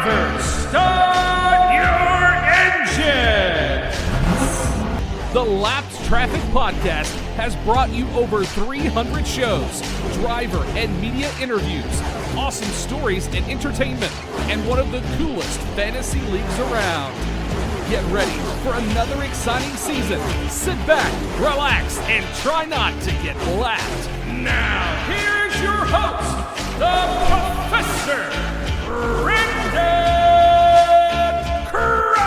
Drivers, start your engines! The Lapped Traffic Podcast has brought you over 300 shows, driver and media interviews, awesome stories and entertainment, and one of the coolest fantasy leagues around. Get ready for another exciting season. Sit back, relax, and try not to get lapped. Now, here's your host, the Professor, Brendan Krause.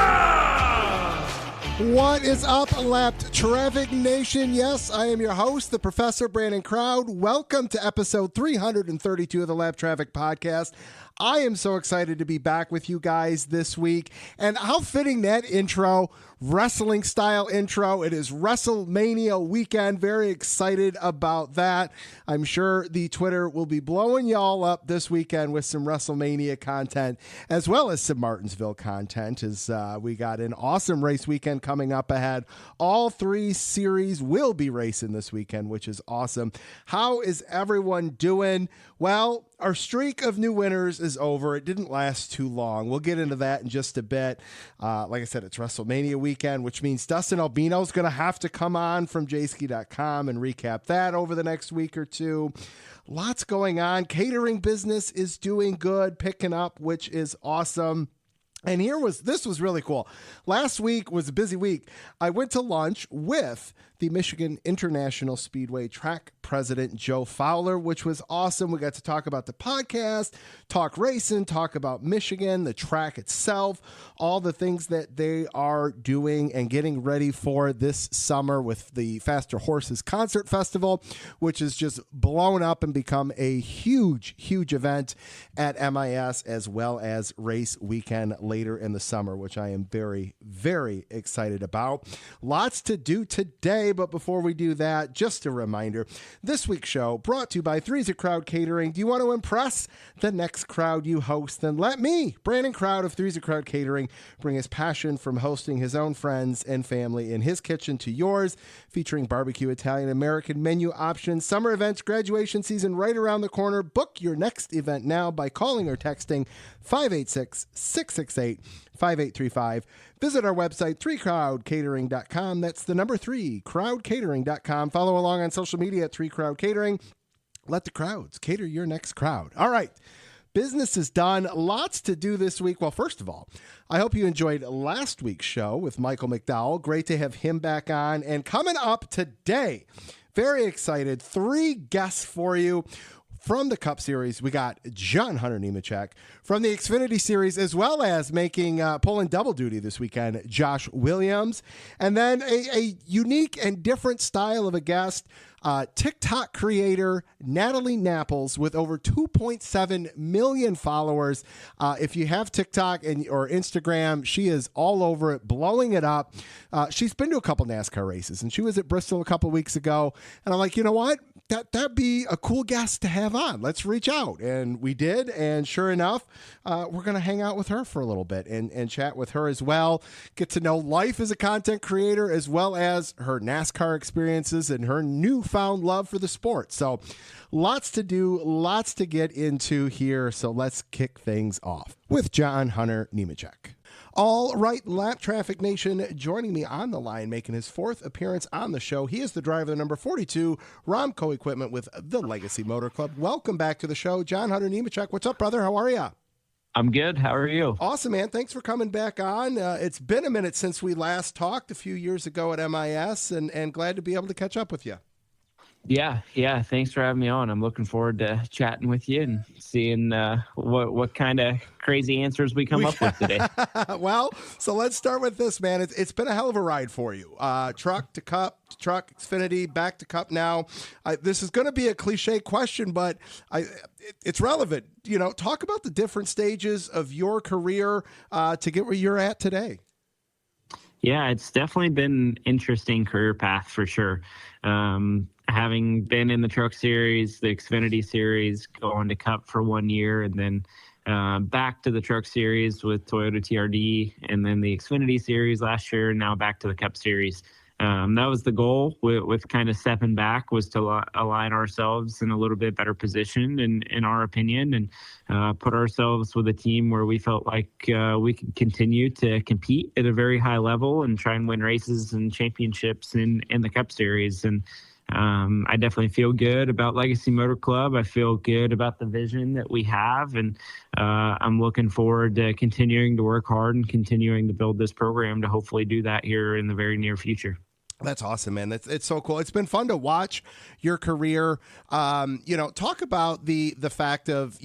What is up, Lapped Traffic Nation? Yes, I am your host, the Professor Brandon Crowd. Welcome to episode 332 of the Lapped Traffic Podcast. I am so excited to be back with you guys this week. And how fitting that intro, wrestling style intro. It is WrestleMania weekend. Very excited about that. I'm sure the Twitter will be blowing y'all up this weekend with some WrestleMania content, as well as some Martinsville content, as we got an awesome race weekend coming up ahead. All three series will be racing this weekend, which is awesome. How is everyone doing? Well, our streak of new winners is over. It didn't last too long. We'll get into that in just a bit. Like I said, it's WrestleMania weekend, which means Dustin Albino is going to have to come on from jski.com and recap that over the next week or two. Lots going on. Catering business is doing good, picking up, which is awesome. And this was really cool. Last week was a busy week. I went to lunch with the Michigan International Speedway track president, Joe Fowler, which was awesome. We got to talk about the podcast, talk racing, talk about Michigan, the track itself, all the things that they are doing and getting ready for this summer with the Faster Horses Concert Festival, which is just blown up and become a huge, huge event at MIS, as well as race weekend later in the summer, which I am very, very excited about. Lots to do today, but before we do that, just a reminder, this week's show brought to you by Three's a Crowd Catering. Do you want to impress the next crowd you host? Then let me, Brandon Crowd of Three's a Crowd Catering, bring his passion from hosting his own friends and family in his kitchen to yours, featuring barbecue, Italian, American menu options, summer events, graduation season right around the corner. Book your next event now by calling or texting 586-668-5835. Visit our website, 3crowdcatering.com. That's the number 3, crowdcatering.com. Follow along on social media at 3crowdcatering. Let the crowds cater your next crowd. All right. Business is done. Lots to do this week. Well, first of all, I hope you enjoyed last week's show with Michael McDowell. Great to have him back on. And coming up today, very excited, 3 guests for you. From the Cup Series, we got John Hunter Nemechek. From the Xfinity Series, as well as pulling double duty this weekend, Josh Williams. And then a unique and different style of a guest, TikTok creator Natalie Napples, with over 2.7 million followers. If you have TikTok or Instagram, she is all over it, blowing it up. She's been to a couple NASCAR races, and she was at Bristol a couple weeks ago. And I'm like, you know what? That'd be a cool guest to have on. Let's reach out. And we did. And sure enough, we're going to hang out with her for a little bit and chat with her as well. Get to know life as a content creator, as well as her NASCAR experiences and her newfound love for the sport. So lots to do, lots to get into here. So let's kick things off with John Hunter Nemechek. All right, Lap Traffic Nation, joining me on the line, making his 4th appearance on the show. He is the driver of the number 42 Romco equipment with the Legacy Motor Club. Welcome back to the show, John Hunter Nemechek. What's up, brother? How are you? I'm good. How are you? Awesome, man. Thanks for coming back on. It's been a minute since we last talked a few years ago at MIS, and glad to be able to catch up with you. Yeah. Thanks for having me on. I'm looking forward to chatting with you and seeing what kind of crazy answers we come up with today. Well, so let's start with this, man. It's been a hell of a ride for you. Truck to Cup, to truck, Xfinity, back to Cup now. This is going to be a cliche question, but it's relevant. You know, talk about the different stages of your career to get where you're at today. Yeah, it's definitely been an interesting career path for sure. Having been in the Truck Series, the Xfinity Series, going to Cup for 1 year, and then back to the Truck Series with Toyota TRD, and then the Xfinity Series last year, and now back to the Cup Series. that was the goal with kind of stepping back, was to align ourselves in a little bit better position, in our opinion, and put ourselves with a team where we felt like we could continue to compete at a very high level and try and win races and championships in the Cup Series. And I definitely feel good about Legacy Motor Club. I feel good about the vision that we have, and I'm looking forward to continuing to work hard and continuing to build this program to hopefully do that here in the very near future. That's awesome, man. It's so cool. It's been fun to watch your career. Talk about the fact of,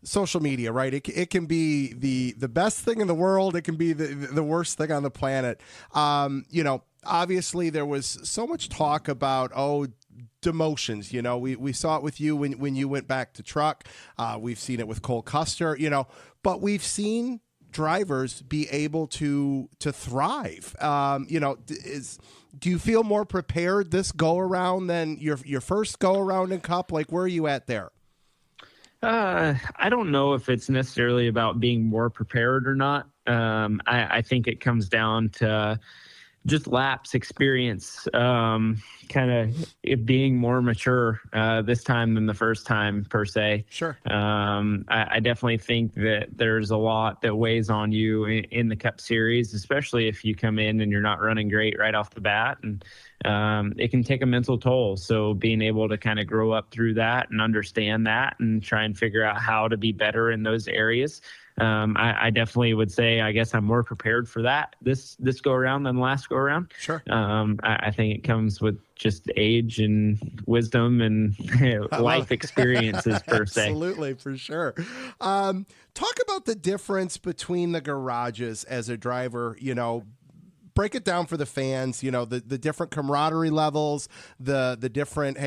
social media, right? It can be the best thing in the world. It can be the worst thing on the planet. Obviously there was so much talk about, demotions. We saw it with you when you went back to truck. We've seen it with Cole Custer, but we've seen drivers be able to thrive. Do you feel more prepared this go around than your first go around in Cup? Like, where are you at there? I don't know if it's necessarily about being more prepared or not. I think it comes down to just laps experience, kind of it being more mature this time than the first time, per se. Sure. I definitely think that there's a lot that weighs on you in the Cup Series, especially if you come in and you're not running great right off the bat. And it can take a mental toll. So being able to kind of grow up through that and understand that and try and figure out how to be better in those areas. I definitely would say, I guess I'm more prepared for that this go around than the last go around. Sure. I think it comes with just age and wisdom and life experiences per se. Absolutely, for sure. Talk about the difference between the garages as a driver, break it down for the fans, the different camaraderie levels, the different,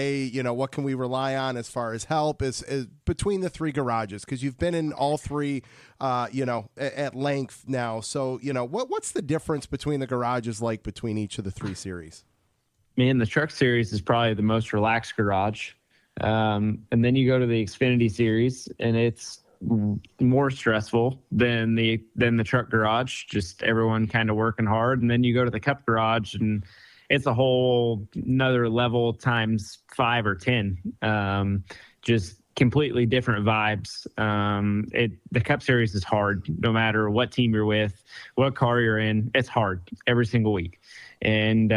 what can we rely on as far as help is between the three garages? Because you've been in all three, at length now. So, what's the difference between the garages like between each of the three series? Man, the truck series is probably the most relaxed garage. And then you go to the Xfinity series and it's more stressful than the truck garage, just everyone kind of working hard. And then you go to the Cup garage and it's a whole another level times 5 or 10. Just completely different vibes. The Cup Series is hard, no matter what team you're with, what car you're in. It's hard every single week. And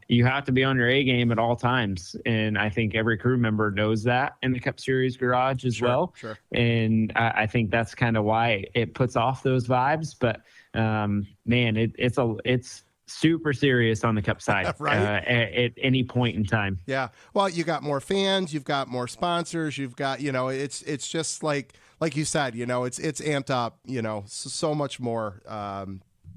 you have to be on your A game at all times. And I think every crew member knows that in the Cup Series garage as well. Sure. And I think that's kind of why it puts off those vibes. But man, it's super serious on the Cup side. Right. At any point in time. Yeah. Well, you got more fans, you've got more sponsors, you've got, it's just like you said, it's amped up, so much more.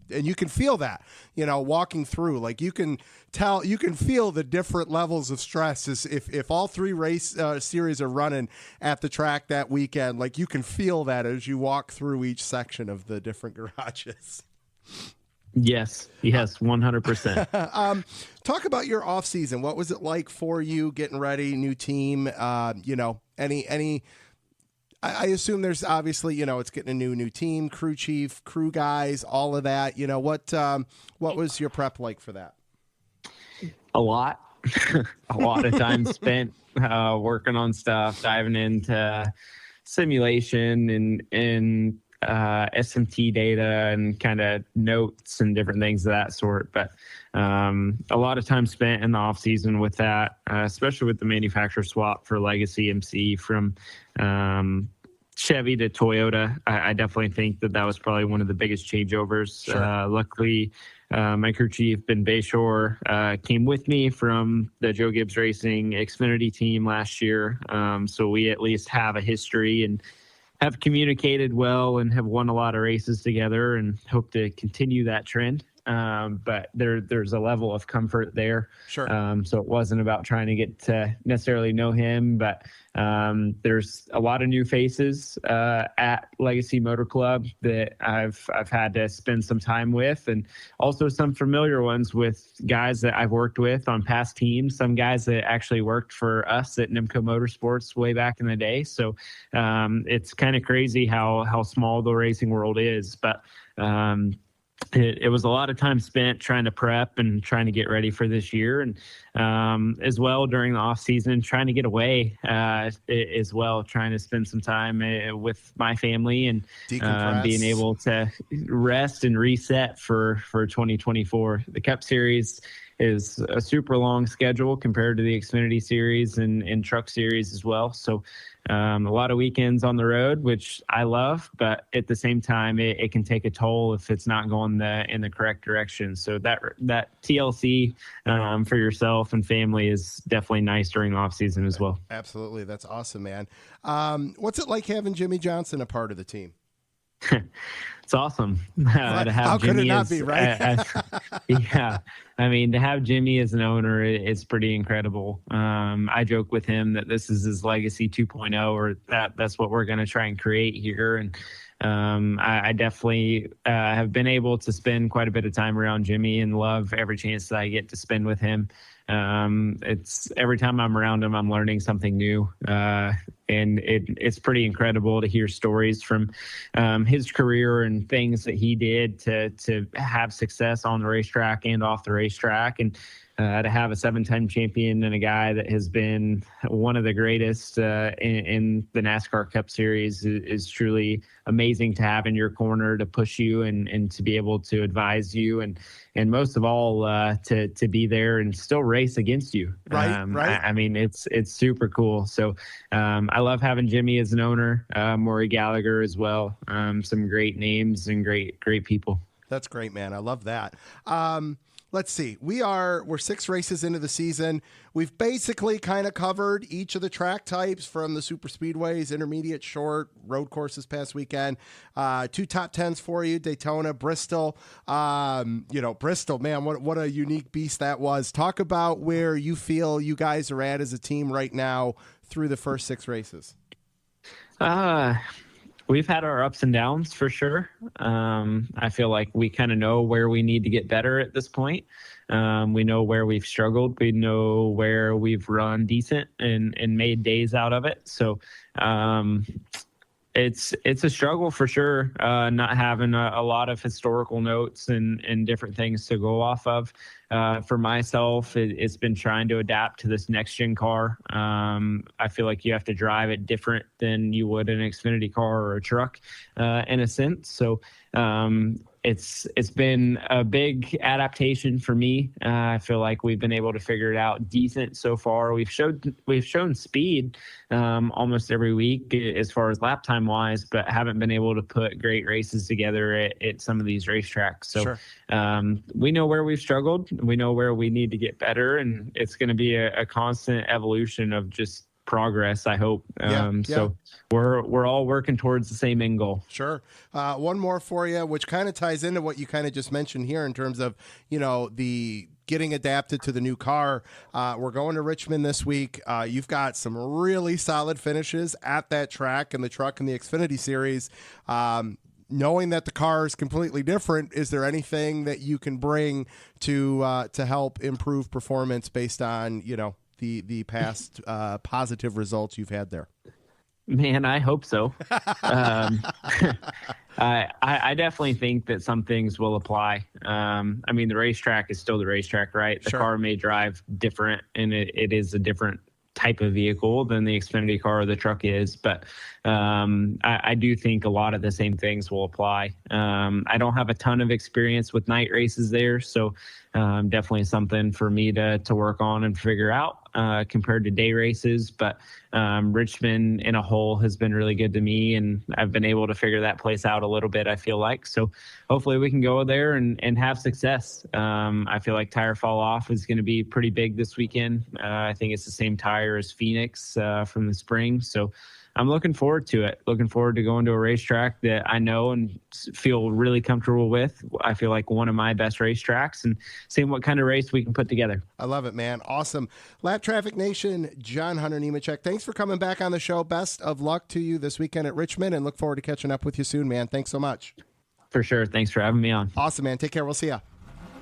And you can feel that, walking through, like you can feel the different levels of stress is if all three race series are running at the track that weekend, like you can feel that as you walk through each section of the different garages. Yes, 100%. Talk about your off season. What was it like for you getting ready, new team, any I assume there's obviously, it's getting a new team, crew chief, crew guys, all of that. What was your prep like for that? A lot of time spent working on stuff, diving into simulation and SMT data and kind of notes and different things of that sort. But a lot of time spent in the off season with that, especially with the manufacturer swap for Legacy MC from Chevy to Toyota. I definitely think that was probably one of the biggest changeovers. Sure. Luckily, my crew chief, Ben Bayshore, came with me from the Joe Gibbs Racing Xfinity team last year. So we at least have a history and have communicated well and have won a lot of races together and hope to continue that trend. But there's a level of comfort there. Sure. So it wasn't about trying to get to necessarily know him, but there's a lot of new faces at Legacy Motor Club that I've had to spend some time with, and also some familiar ones with guys that I've worked with on past teams, some guys that actually worked for us at Nemco Motorsports way back in the day. So it's kind of crazy how small the racing world is, but it was a lot of time spent trying to prep and trying to get ready for this year, and as well during the off season, trying to get away as well, trying to spend some time with my family and being able to rest and reset for 2024. The Cup Series is a super long schedule compared to the Xfinity Series and Truck Series as well. So a lot of weekends on the road, which I love, but at the same time, it can take a toll if it's not going in the correct direction. So that TLC for yourself and family is definitely nice during the off season as well. Absolutely. That's awesome, man. What's it like having Jimmy Johnson a part of the team? It's awesome to have How Jimmy could it not be, right? Yeah. I mean, to have Jimmy as an owner, it's pretty incredible. I joke with him that this is his legacy 2.0, or that's what we're going to try and create here. And I definitely have been able to spend quite a bit of time around Jimmy and love every chance that I get to spend with him. It's every time I'm around him, I'm learning something new. And it's pretty incredible to hear stories from his career and things that he did to have success on the racetrack and off the racetrack. And to have a 7-time champion and a guy that has been one of the greatest in the NASCAR Cup Series is truly amazing to have in your corner, to push you and to be able to advise you and most of all to be there and still race against you. Right. I mean, it's super cool. So I love having Jimmy as an owner, Maury Gallagher as well. Some great names and great people. That's great, man. I love that. Let's see. We're 6 races into the season. We've basically kind of covered each of the track types, from the super speedways, intermediate, short, road courses past weekend. 2 top 10s for you: Daytona, Bristol. Bristol, man, what a unique beast that was. Talk about where you feel you guys are at as a team right now through the first 6 races. We've had our ups and downs for sure. I feel like we kind of know where we need to get better at this point. We know where we've struggled. We know where we've run decent and made days out of it. So it's a struggle for sure, not having a lot of historical notes and different things to go off of. For myself, it's been trying to adapt to this next gen car. I feel like you have to drive it different than you would an Xfinity car or a truck, in a sense. So it's been a big adaptation for me. I feel like we've been able to figure it out decent so far. We've shown speed almost every week as far as lap time wise, but haven't been able to put great races together at some of these racetracks. So sure. We know where we've struggled. We know where we need to get better, and it's going to be a constant evolution of just progress, I hope. So we're all working towards the same end goal. Sure. One more for you, which kind of ties into what you kind of just mentioned here in terms of, the getting adapted to the new car. We're going to Richmond this week. You've got some really solid finishes at that track in the truck and the Xfinity Series. Knowing that the car is completely different, is there anything that you can bring to help improve performance based on, the past positive results you've had there? Man, I hope so. I definitely think that some things will apply. I mean, the racetrack is still the racetrack, right? The Sure. car may drive different, and it is a different type of vehicle than the Xfinity car or the truck is, but I do think a lot of the same things will apply. I don't have a ton of experience with night races there, so definitely something for me to work on and figure out compared to day races. But Richmond in a whole has been really good to me, and I've been able to figure that place out a little bit, I feel like. So hopefully we can go there and have success. I feel like tire fall off is going to be pretty big this weekend. I think it's the same tire as Phoenix from the spring. So I'm looking forward to it. Looking forward to going to a racetrack that I know and feel really comfortable with. I feel like one of my best racetracks, and seeing what kind of race we can put together. I love it, man. Awesome. Lap Traffic Nation, John Hunter Nemechek, thanks for coming back on the show. Best of luck to you this weekend at Richmond, and look forward to catching up with you soon, man. Thanks so much. For sure. Thanks for having me on. Awesome, man. Take care. We'll see ya.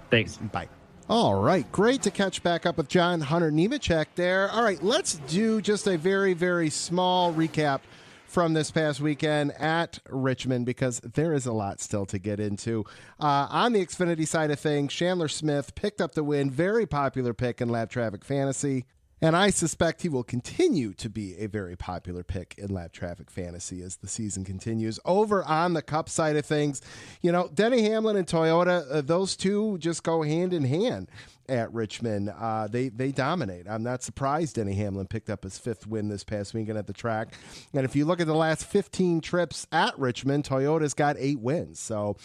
Thanks. Bye. All right. Great to catch back up with John Hunter Nemechek there. All right. Let's do just a very, very small recap from this past weekend at Richmond, because there is a lot still to get into. On the Xfinity side of things, Chandler Smith picked up the win. Very popular pick in Lap Traffic Fantasy. And I suspect he will continue to be a very popular pick in Lap Traffic Fantasy as the season continues. Over on the Cup side of things, Denny Hamlin and Toyota, those two just go hand in hand at Richmond. They dominate. I'm not surprised Denny Hamlin picked up his 5th win this past weekend at the track. And if you look at the last 15 trips at Richmond, Toyota's got 8 wins. So,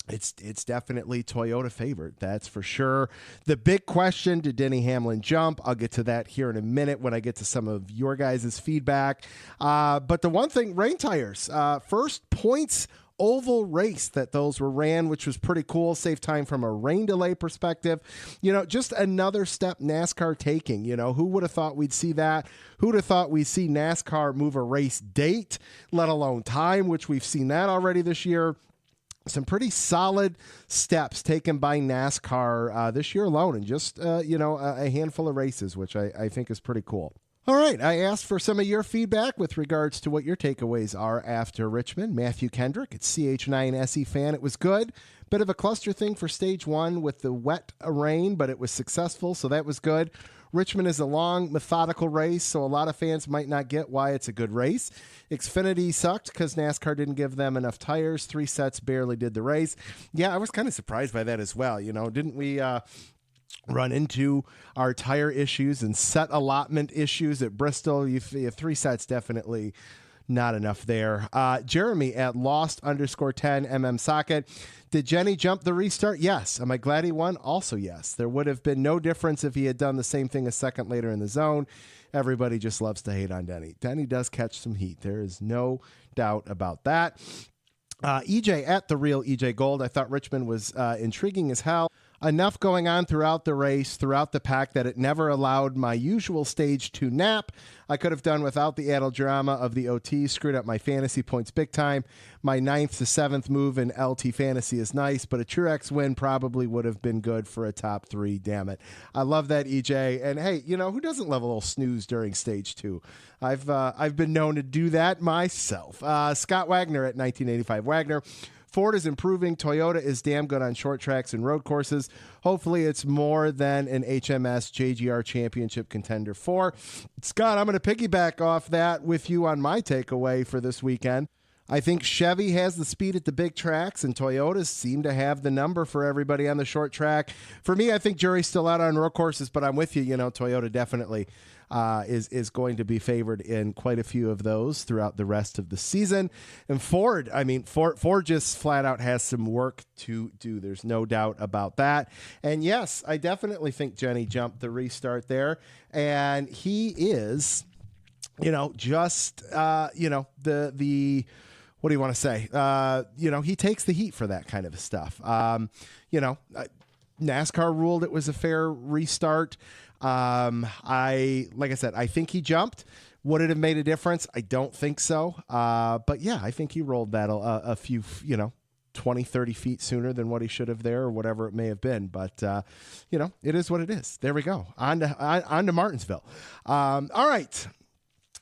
It's definitely Toyota favored, that's for sure. The big question, did Denny Hamlin jump? I'll get to that here in a minute when I get to some of your guys' feedback. But the one thing, rain tires, first points oval race that those were ran, which was pretty cool. Save time from a rain delay perspective. Just another step NASCAR taking. Who would have thought we'd see that? Who'd have thought we'd see NASCAR move a race date, let alone time, which we've seen that already this year. Some pretty solid steps taken by NASCAR this year alone, and just a handful of races, which I think is pretty cool. All right, I asked for some of your feedback with regards to what your takeaways are after Richmond. Matthew Kendrick at CH9SE fan. It was good. Bit of a cluster thing for stage 1 with the wet rain, but it was successful, so that was good. Richmond is a long, methodical race, so a lot of fans might not get why it's a good race. Xfinity sucked because NASCAR didn't give them enough tires. 3 sets barely did the race. Yeah, I was kind of surprised by that as well. Didn't we run into our tire issues and set allotment issues at Bristol? You have 3 sets, definitely not enough there. Jeremy at Lost_10 Socket. Did Jenny jump the restart? Yes. Am I glad he won? Also yes. There would have been no difference if he had done the same thing a second later in the zone. Everybody just loves to hate on Denny. Denny does catch some heat. There is no doubt about that. EJ at The Real EJ Gold. I thought Richmond was intriguing as hell. Enough going on throughout the race, throughout the pack, that it never allowed my usual stage 2 nap. I could have done without the added drama of the OT. Screwed up my fantasy points big time. My 9th to 7th move in LTFantasy is nice, but a Truex win probably would have been good for a top 3. Damn it. I love that, EJ. And hey, who doesn't love a little snooze during stage 2? I've been known to do that myself. Scott Wagner at 1985 Wagner. Ford is improving. Toyota is damn good on short tracks and road courses. Hopefully it's more than an HMS JGR championship contender for. Scott, I'm going to piggyback off that with you on my takeaway for this weekend. I think Chevy has the speed at the big tracks, and Toyotas seem to have the number for everybody on the short track. For me, I think jury's still out on road courses, but I'm with you. Toyota definitely is going to be favored in quite a few of those throughout the rest of the season. And Ford just flat out has some work to do. There's no doubt about that. And yes, I definitely think Jenny jumped the restart there, and he is, the what do you want to say? He takes the heat for that kind of stuff. NASCAR ruled it was a fair restart. Like I said, I think he jumped. Would it have made a difference? I don't think so. But yeah, I think he rolled that a few, 20, 30 feet sooner than what he should have there, or whatever it may have been. But, it is what it is. There we go. On to Martinsville. All right.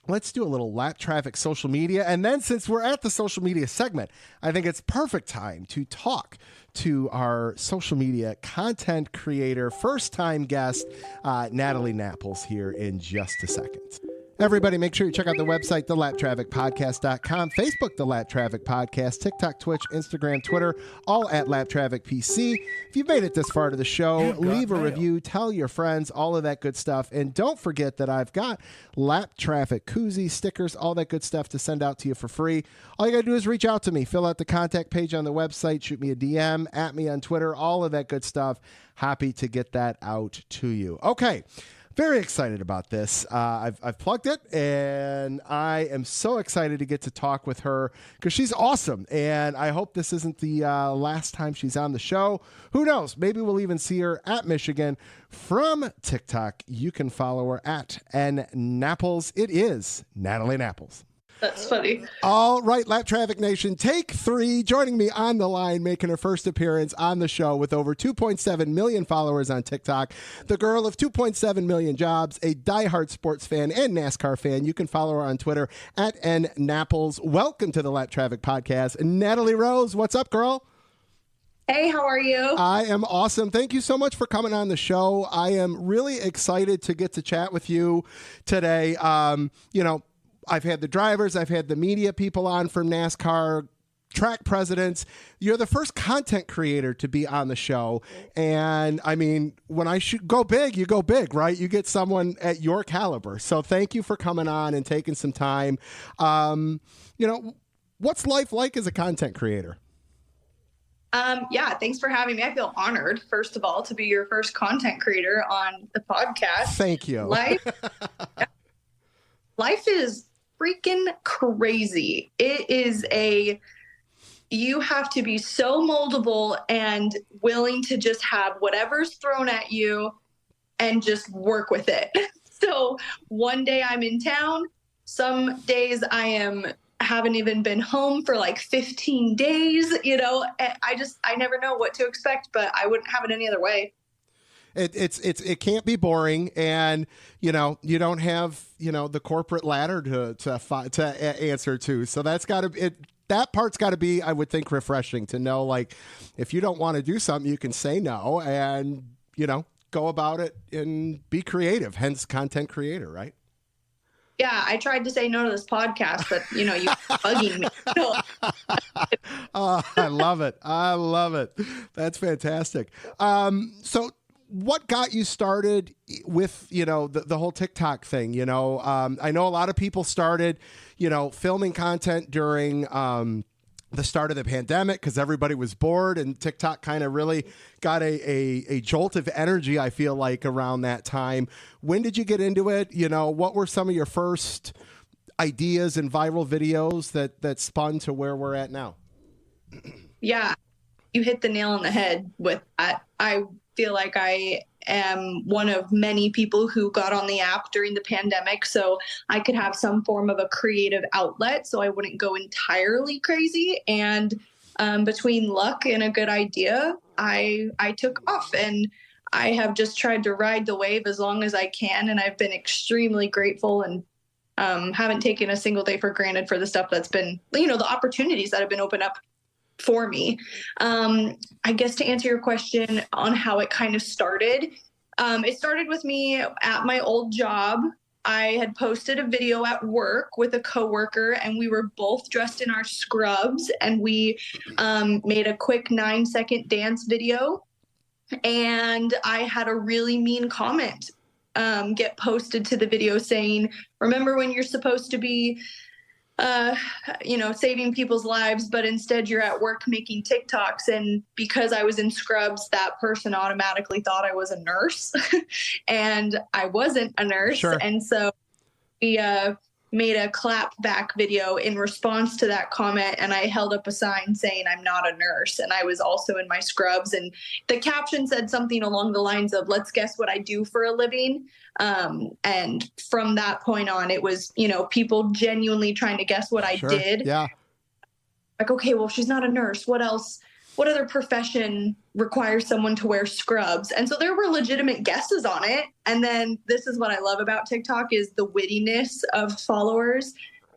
Let's do a little lap traffic social media. And then, since we're at the social media segment, I think it's perfect time to talk to our social media content creator, first-time guest, Natalie Napples, here in just a second. Everybody, make sure you check out the website, thelaptrafficpodcast.com, Facebook, The Lap Traffic Podcast, TikTok, Twitch, Instagram, Twitter, all at Lap Traffic PC. If you've made it this far to the show, leave a review, tell your friends, all of that good stuff. And don't forget that I've got Lap Traffic koozies, stickers, all that good stuff to send out to you for free. All you got to do is reach out to me, fill out the contact page on the website, shoot me a DM, at me on Twitter, all of that good stuff. Happy to get that out to you. Okay. Very excited about this. I've plugged it, and I am so excited to get to talk with her because she's awesome, and I hope this isn't the last time she's on the show. Who knows? Maybe we'll even see her at Michigan from TikTok. You can follow her at @Napples. It is Natalie Napples. That's funny. All right, Lap Traffic Nation, take 3. Joining me on the line, making her first appearance on the show with over 2.7 million followers on TikTok, the girl of 2.7 million jobs, a diehard sports fan and NASCAR fan. You can follow her on Twitter at @Napples. Welcome to the Lap Traffic Podcast, Natalie Rose. What's up, girl? Hey, how are you? I am awesome. Thank you so much for coming on the show. I am really excited to get to chat with you today. I've had the drivers, I've had the media people on from NASCAR, track presidents. You're the first content creator to be on the show. And I mean, when I go big, you go big, right? You get someone at your caliber. So thank you for coming on and taking some time. What's life like as a content creator? Yeah, thanks for having me. I feel honored, first of all, to be your first content creator on the podcast. Thank you. Life is freaking crazy. You have to be so moldable and willing to just have whatever's thrown at you and just work with it. So one day I'm in town. Some days haven't even been home for like 15 days, I never know what to expect, but I wouldn't have it any other way. It can't be boring, and you don't have the corporate ladder to answer to. So that part's got to be, I would think, refreshing to know, like, if you don't want to do something, you can say no and go about it and be creative. Hence, content creator, right? Yeah, I tried to say no to this podcast, but you bugging me. Oh, I love it. I love it. That's fantastic. So what got you started with, the whole TikTok thing? I know a lot of people started, filming content during the start of the pandemic because everybody was bored, and TikTok kind of really got a jolt of energy, I feel like, around that time. When did you get into it? What were some of your first ideas and viral videos that spun to where we're at now? Yeah, you hit the nail on the head with that. I feel like I am one of many people who got on the app during the pandemic, so I could have some form of a creative outlet so I wouldn't go entirely crazy. And between luck and a good idea, I took off, and I have just tried to ride the wave as long as I can. And I've been extremely grateful and haven't taken a single day for granted for the stuff that's been, the opportunities that have been opened up for me. I guess to answer your question on how it kind of started, it started with me at my old job. I had posted a video at work with a coworker, and we were both dressed in our scrubs, and we made a quick 9-second dance video. And I had a really mean comment get posted to the video saying, "Remember when you're supposed to be saving people's lives, but instead you're at work making TikToks." And because I was in scrubs, that person automatically thought I was a nurse and I wasn't a nurse. Sure. And so we made a clap back video in response to that comment. And I held up a sign saying I'm not a nurse. And I was also in my scrubs. And the caption said something along the lines of, "Let's guess what I do for a living." And from that point on, it was, people genuinely trying to guess what I did. Yeah. Like, okay, well, if she's not a nurse, what else? What other profession requires someone to wear scrubs? And so there were legitimate guesses on it. And then this is what I love about TikTok is the wittiness of followers.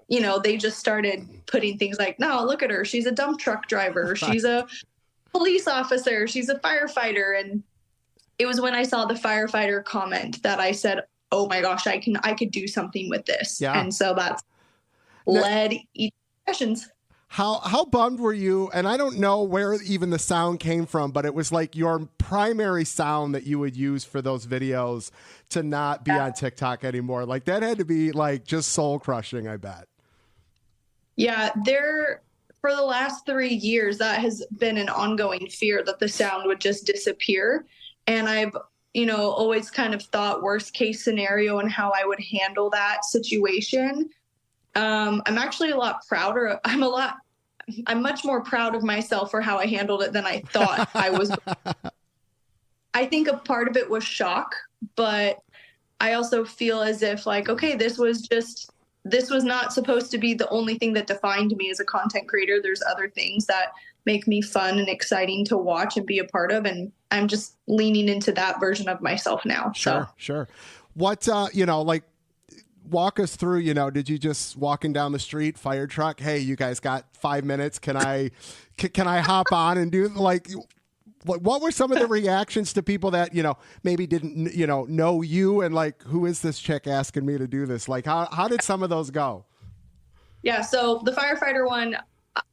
They just started putting things like, "No, look at her. She's a dump truck driver. She's a police officer. She's a firefighter." And it was when I saw the firefighter comment that I said, "Oh my gosh, I could do something with this." Yeah. And so that's led each sessions. How bummed were you? And I don't know where even the sound came from, but it was like your primary sound that you would use for those videos to not be on TikTok anymore. Like that had to be like just soul crushing, I bet. Yeah, for the last 3 years, that has been an ongoing fear that the sound would just disappear. And I've, always kind of thought worst case scenario and how I would handle that situation. I'm actually a lot prouder. I'm much more proud of myself for how I handled it than I thought I was. I think a part of it was shock, but I also feel as if like, okay, this was just this was not supposed to be the only thing that defined me as a content creator. There's other things that make me fun and exciting to watch and be a part of. And I'm just leaning into that version of myself now. Sure. What, like, walk us through, did you just walking down the street, fire truck? Hey, you guys got 5 minutes. Can I hop on and do, like, what were some of the reactions to people that, maybe didn't, know you and like, who is this chick asking me to do this? Like, how did some of those go? Yeah. So the firefighter one,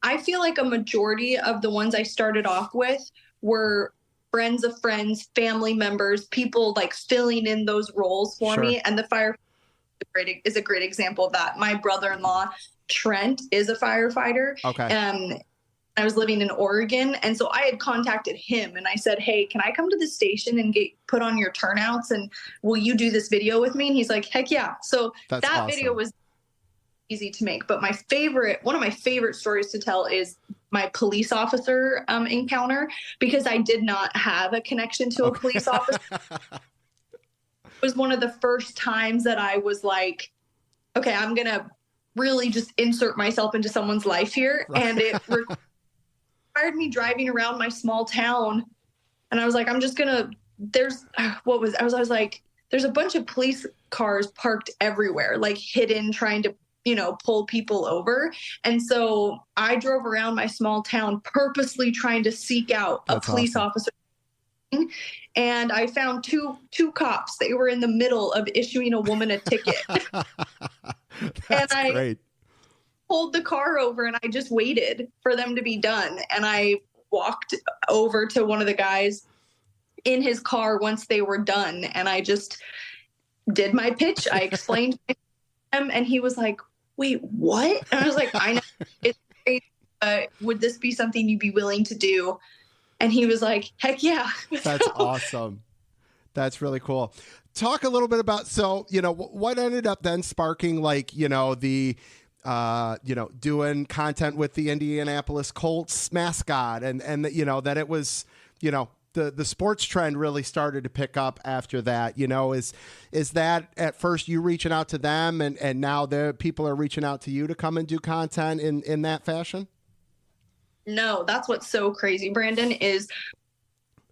I feel like a majority of the ones I started off with were friends of friends, family members, people like filling in those roles for me. And the firefighter is a great example of that. My brother-in-law, Trent, is a firefighter. Okay. I was living in Oregon. And so I had contacted him and I said, hey, can I come to the station and get put on your turnouts? And will you do this video with me? And he's like, heck yeah. So That's that awesome. video was easy to make. But one of my favorite stories to tell is my police officer encounter, because I did not have a connection to a police officer. It was one of the first times that I was like, okay, I'm going to really just insert myself into someone's life here. Right. And it required me driving around my small town. And I was like, I'm just going to, I was like, there's a bunch of police cars parked everywhere, like hidden, trying to, pull people over. And so I drove around my small town purposely trying to seek out a police officer. And I found two cops. They were in the middle of issuing a woman a ticket. That's great. Pulled the car over and I just waited for them to be done. And I walked over to one of the guys in his car once they were done. And I just did my pitch. I explained to him and he was like, wait, what? And I was like, I know it's great. Would this be something you'd be willing to do? And he was like, heck yeah. That's awesome. That's really cool. Talk a little bit about, what ended up then sparking the, doing content with the Indianapolis Colts mascot and that it was, the sports trend really started to pick up after that, is that at first you reaching out to them and now the people are reaching out to you to come and do content in that fashion? No, that's what's so crazy, Brandon, is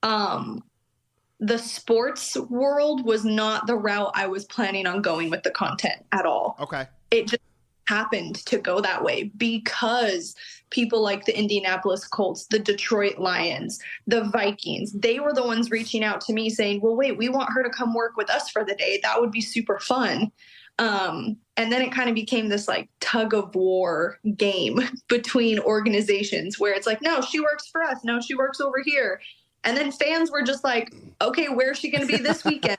the sports world was not the route I was planning on going with the content at all. Okay. It just happened to go that way because people like the Indianapolis Colts, the Detroit Lions, the Vikings, they were the ones reaching out to me saying, well, wait, we want her to come work with us for the day. That would be super fun. And then it kind of became this like tug of war game between organizations where it's like, no, she works for us. No, she works over here. And then fans were just like, okay, where's she going to be this weekend?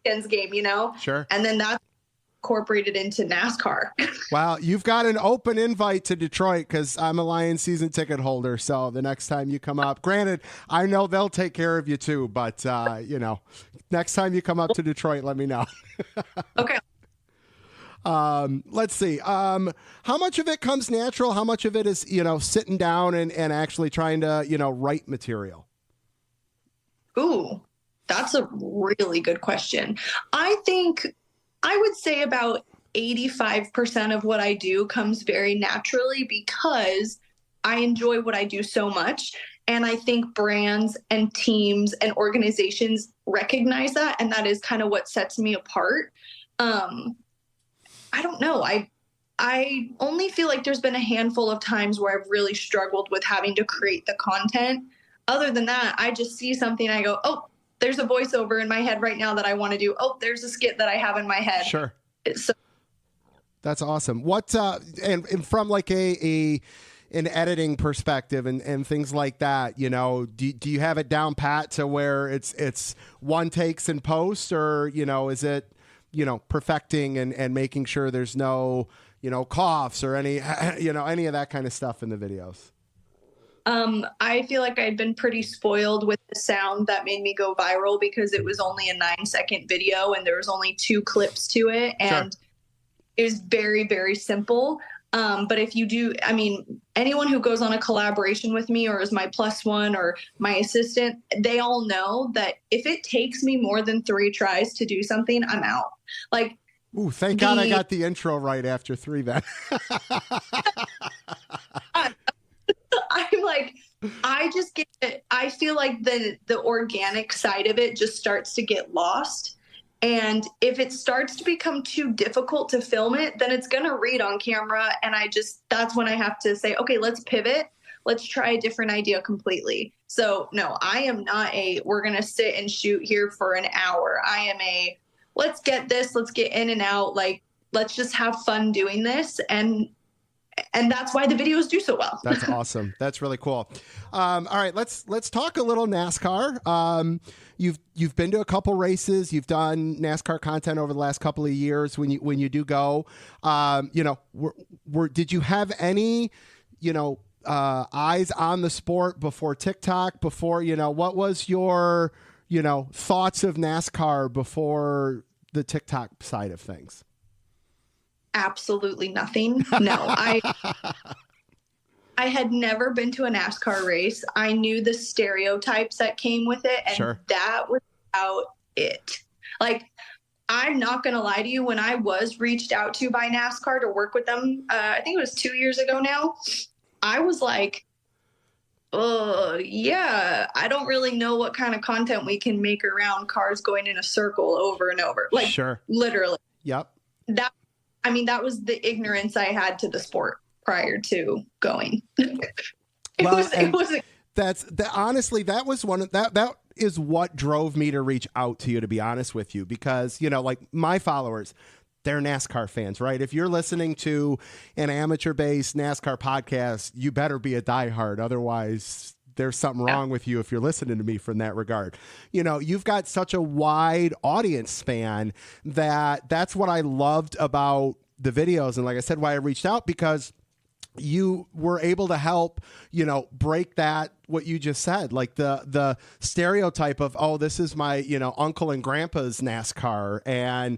Weekend's game, Sure. And then that's incorporated into NASCAR. Wow. You've got an open invite to Detroit because I'm a Lions season ticket holder. So the next time you come up, granted, I know they'll take care of you too, but next time you come up to Detroit, let me know. Okay. Let's see. How much of it comes natural? How much of it is, sitting down and actually trying to, write material? Ooh, that's a really good question. I think I would say about 85% of what I do comes very naturally because I enjoy what I do so much. And I think brands and teams and organizations recognize that. And that is kind of what sets me apart. I don't know. I only feel like there's been a handful of times where I've really struggled with having to create the content. Other than that, I just see something and I go, oh, there's a voiceover in my head right now that I want to do. Oh, there's a skit that I have in my head. Sure. So, that's awesome. What, and from like an editing perspective and things like that, do you have it down pat to where it's one takes in post or, is it, perfecting and making sure there's no, coughs or any, any of that kind of stuff in the videos? I feel like I'd been pretty spoiled with the sound that made me go viral because it was only a 9-second video and there was only 2 clips to it. And Sure. It was very, very simple. But if you do, anyone who goes on a collaboration with me or is my +1 or my assistant, they all know that if it takes me more than 3 tries to do something, I'm out. Like Ooh, thank God I got the intro right after 3 then. I'm like, I feel like the organic side of it just starts to get lost. And if it starts to become too difficult to film it, then it's going to read on camera. And that's when I have to say, okay, let's pivot. Let's try a different idea completely. So no, I am not we're going to sit and shoot here for an hour. I am let's get in and out. Like, let's just have fun doing this. And that's why the videos do so well. That's awesome. That's really cool. All right, let's talk a little NASCAR. You've been to a couple races. You've done NASCAR content over the last couple of years. When you do go, did you have any, eyes on the sport before TikTok? Before what was your thoughts of NASCAR before the TikTok side of things? Absolutely nothing. No, I had never been to a NASCAR race. I knew the stereotypes that came with it, and Sure. That was about it. Like, I'm not going to lie to you. When I was reached out to by NASCAR to work with them, I think it was 2 years ago now, I was like, oh, yeah, I don't really know what kind of content we can make around cars going in a circle over and over. Like, Sure. Literally. Yep. That was the ignorance I had to the sport prior to going. Honestly, that was that is what drove me to reach out to you, to be honest with you, because, like my followers, they're NASCAR fans, right? If you're listening to an amateur-based NASCAR podcast, you better be a diehard. Otherwise, there's something wrong with you if you're listening to me from that regard. You've got such a wide audience span that's what I loved about the videos. And like I said, why I reached out, because you were able to help, break that, what you just said, like the stereotype of, oh, this is my, uncle and grandpa's NASCAR, and,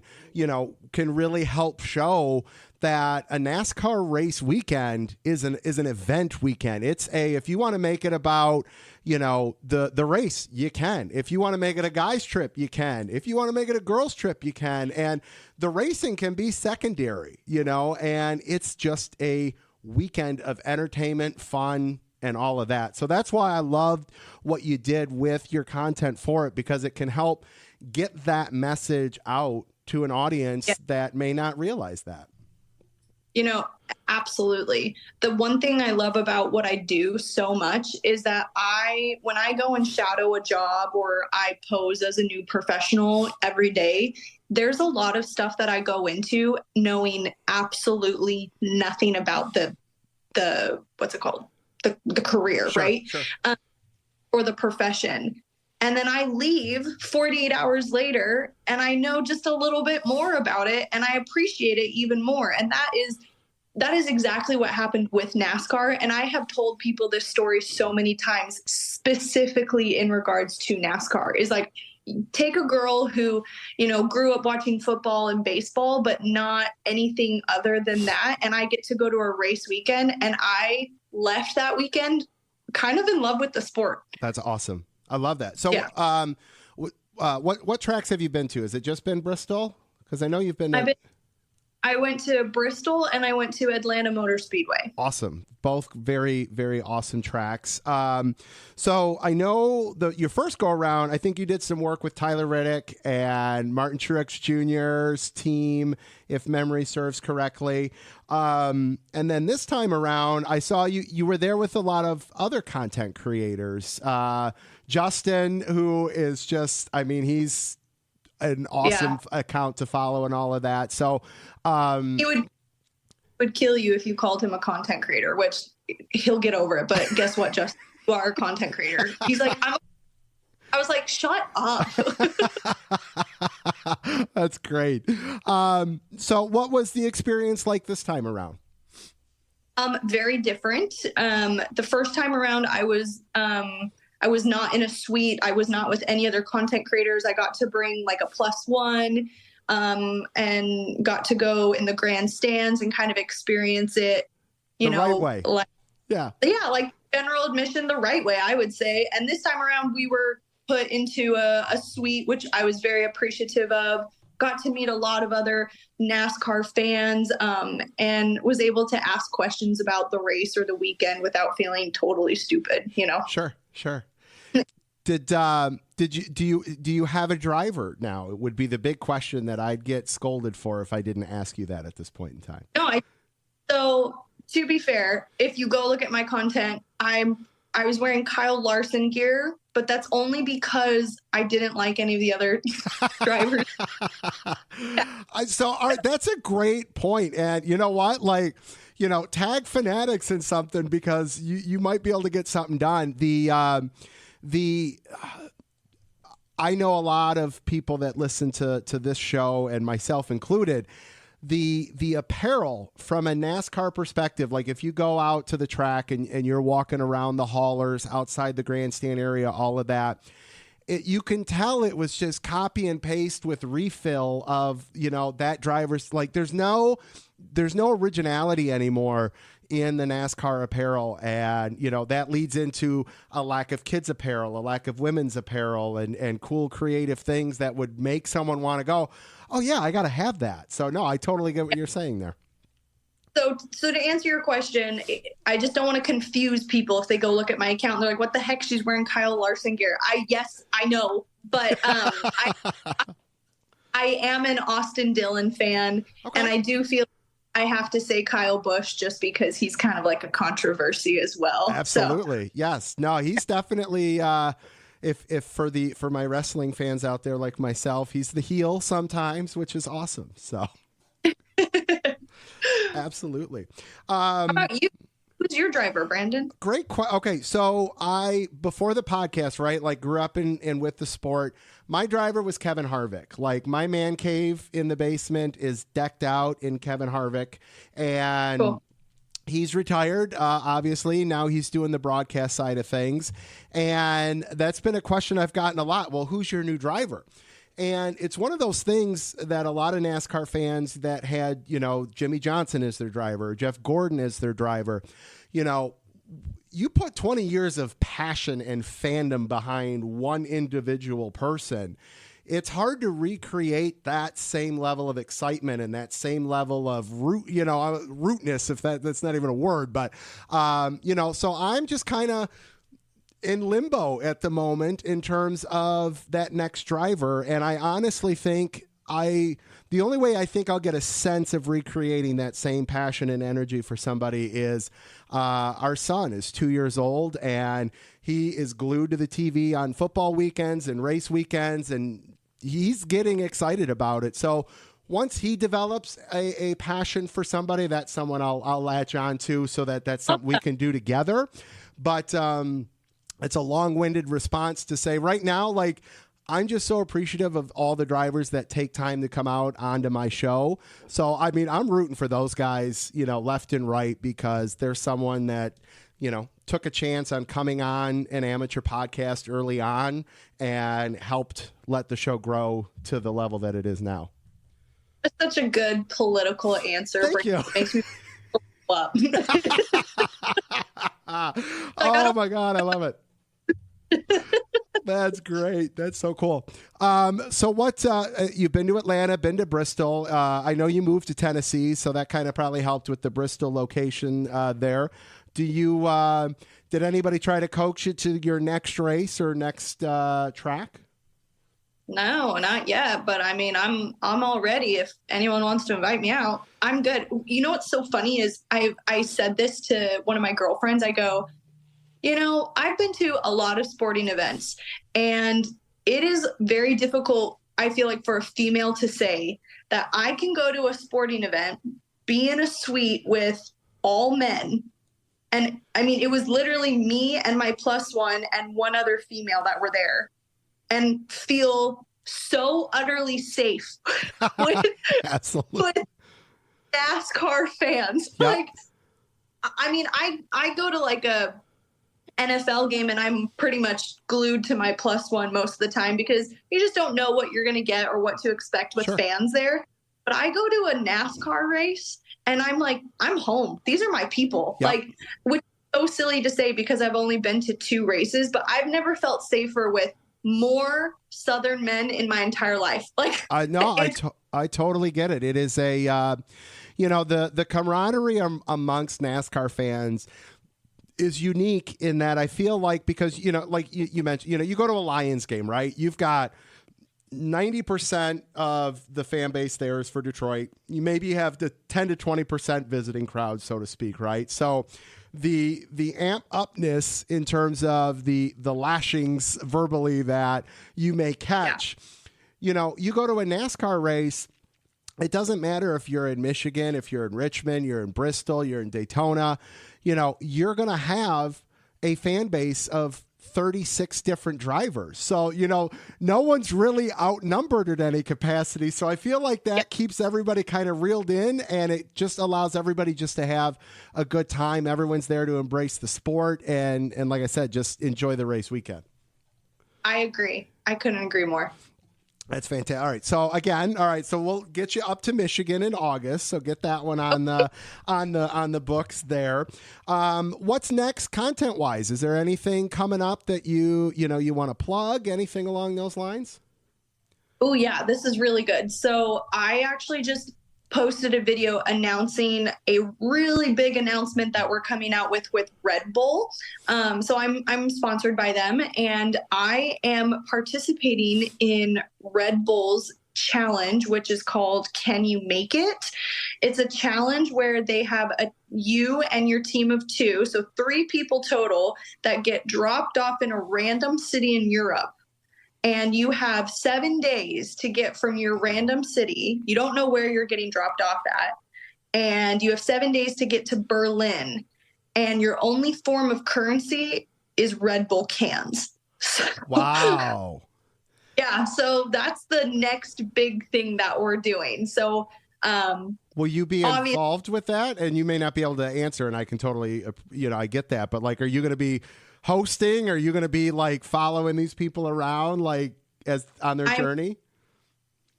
can really help show that a NASCAR race weekend is an event weekend. If you want to make it about, the race, you can. If you want to make it a guy's trip, you can. If you want to make it a girl's trip, you can. And the racing can be secondary, and it's just a weekend of entertainment, fun, and all of that. So that's why I loved what you did with your content for it, because it can help get that message out to an audience that may not realize that. Absolutely. The one thing I love about what I do so much is that when I go and shadow a job or I pose as a new professional every day, there's a lot of stuff that I go into knowing absolutely nothing about the what's it called? The career, Sure, right? Sure. Or the profession. And then I leave 48 hours later and I know just a little bit more about it and I appreciate it even more. And that is exactly what happened with NASCAR. And I have told people this story so many times, specifically in regards to NASCAR, is like, take a girl who, grew up watching football and baseball, but not anything other than that. And I get to go to a race weekend and I left that weekend kind of in love with the sport. That's awesome. I love that. So, what tracks have you been to? Has it just been Bristol? Because I know you've been. I went to Bristol and I went to Atlanta Motor Speedway. Awesome. Both very, very awesome tracks. So I know your first go around, I think you did some work with Tyler Reddick and Martin Truex Jr.'s team, if memory serves correctly. And then this time around, I saw you were there with a lot of other content creators. Justin, who is just, he's an awesome account to follow and all of that. So he would kill you if you called him a content creator, which he'll get over it. But guess what, Justin? You are a content creator. He's like, I was like, shut up. That's great. So what was the experience like this time around? Very different. The first time around, I was not in a suite. I was not with any other content creators. I got to bring like a +1 and got to go in the grandstands and kind of experience it, right way. Like general admission, the right way, I would say. And this time around, we were put into a suite, which I was very appreciative of. got to meet a lot of other NASCAR fans, and was able to ask questions about the race or the weekend without feeling totally stupid, you know? Sure. Do you have a driver now? It would be the big question that I'd get scolded for if I didn't ask you that at this point in time. No, so to be fair, if you go look at my content, I was wearing Kyle Larson gear, but that's only because I didn't like any of the other drivers. So all right, that's a great point. And you know what? Like, you know, tag fanatics in something because you might be able to get something done. I know a lot of people that listen to this show, and myself included. The apparel from a NASCAR perspective, like if you go out to the track and you're walking around the haulers outside the grandstand area, all of that, you can tell it was just copy and paste with refill of, you know, that driver's, like there's no originality anymore in the NASCAR apparel. And, you know, that leads into a lack of kids apparel, a lack of women's apparel and cool creative things that would make someone want to go, oh yeah, I got to have that. So no, I totally get what you're saying there. So to answer your question, I just don't want to confuse people if they go look at my account and they're like, what the heck? She's wearing Kyle Larson gear. Yes, I know, but I am an Austin Dillon fan. Okay. And I do feel I have to say Kyle Busch just because he's kind of like a controversy as well. Absolutely. So. Yes. No, he's definitely, if for my wrestling fans out there like myself, he's the heel sometimes, which is awesome. So absolutely. How about you? Who's your driver, Brandon? Great. Okay. So before the podcast, right, like grew up in with the sport. My driver was Kevin Harvick. Like my man cave in the basement is decked out in Kevin Harvick, and cool. He's retired. Obviously now he's doing the broadcast side of things. And that's been a question I've gotten a lot. Well, who's your new driver? And it's one of those things that a lot of NASCAR fans that had, you know, Jimmy Johnson as their driver, Jeff Gordon as their driver, you know, you put 20 years of passion and fandom behind one individual person. It's hard to recreate that same level of excitement and that same level of rootness, if that's not even a word, but, you know, so I'm just kind of in limbo at the moment in terms of that next driver. And I honestly think the only way I think I'll get a sense of recreating that same passion and energy for somebody is our son is 2 years old and he is glued to the TV on football weekends and race weekends, and he's getting excited about it. So once he develops a passion for somebody, that's someone I'll latch on to, so that's something we can do together. But it's a long-winded response to say right now, like, I'm just so appreciative of all the drivers that take time to come out onto my show. So, I mean, I'm rooting for those guys, you know, left and right, because there's someone that, you know, took a chance on coming on an amateur podcast early on and helped let the show grow to the level that it is now. That's such a good political answer. Thank you. It makes me up. Oh my God, I love it. That's great. That's so cool. So what, you've been to Atlanta, been to Bristol. I know you moved to Tennessee, so that kind of probably helped with the Bristol location there. Did anybody try to coax you to your next race or next track? No, not yet. But I mean, I'm all ready. If anyone wants to invite me out, I'm good. You know what's so funny is I said this to one of my girlfriends. I go, you know, I've been to a lot of sporting events, and it is very difficult, I feel like, for a female to say that I can go to a sporting event, be in a suite with all men. And I mean, it was literally me and my plus one and one other female that were there, and feel so utterly safe with, Absolutely. with NASCAR fans. Yep. Like, I mean, I go to like a NFL game and I'm pretty much glued to my plus one most of the time, because you just don't know what you're going to get or what to expect with fans there. But I go to a NASCAR race and I'm like, I'm home. These are my people. Yep. Like, which is so silly to say because I've only been to 2 races, but I've never felt safer with more Southern men in my entire life. Like, I totally get it. It is a, the camaraderie amongst NASCAR fans is unique in that I feel like, because, like you mentioned, you go to a Lions game, right? You've got 90% of the fan base there is for Detroit. You maybe have the 10 to 20% visiting crowd, so to speak, right? So the amp upness in terms of the lashings verbally that you may catch, you go to a NASCAR race, it doesn't matter if you're in Michigan, if you're in Richmond, you're in Bristol, you're in Daytona, you're going to have a fan base of 36 different drivers. So, no one's really outnumbered in any capacity. So I feel like that keeps everybody kind of reeled in, and it just allows everybody just to have a good time. Everyone's there to embrace the sport. And like I said, just enjoy the race weekend. I agree. I couldn't agree more. That's fantastic. All right. So we'll get you up to Michigan in August. So get that one on the books there. What's next content wise? Is there anything coming up that you want to plug? Anything along those lines? Oh yeah, this is really good. So I actually just posted a video announcing a really big announcement that we're coming out with Red Bull. So I'm sponsored by them, and I am participating in Red Bull's challenge, which is called Can You Make It? It's a challenge where they have you and your team of 2, so 3 people total, that get dropped off in a random city in Europe. And you have 7 days to get from your random city. You don't know where you're getting dropped off at. And you have 7 days to get to Berlin. And your only form of currency is Red Bull cans. Wow. Yeah. So that's the next big thing that we're doing. So, will you be involved with that? And you may not be able to answer, and I can totally, I get that. But like, are you going to be hosting? Are you going to be like following these people around like as on their journey?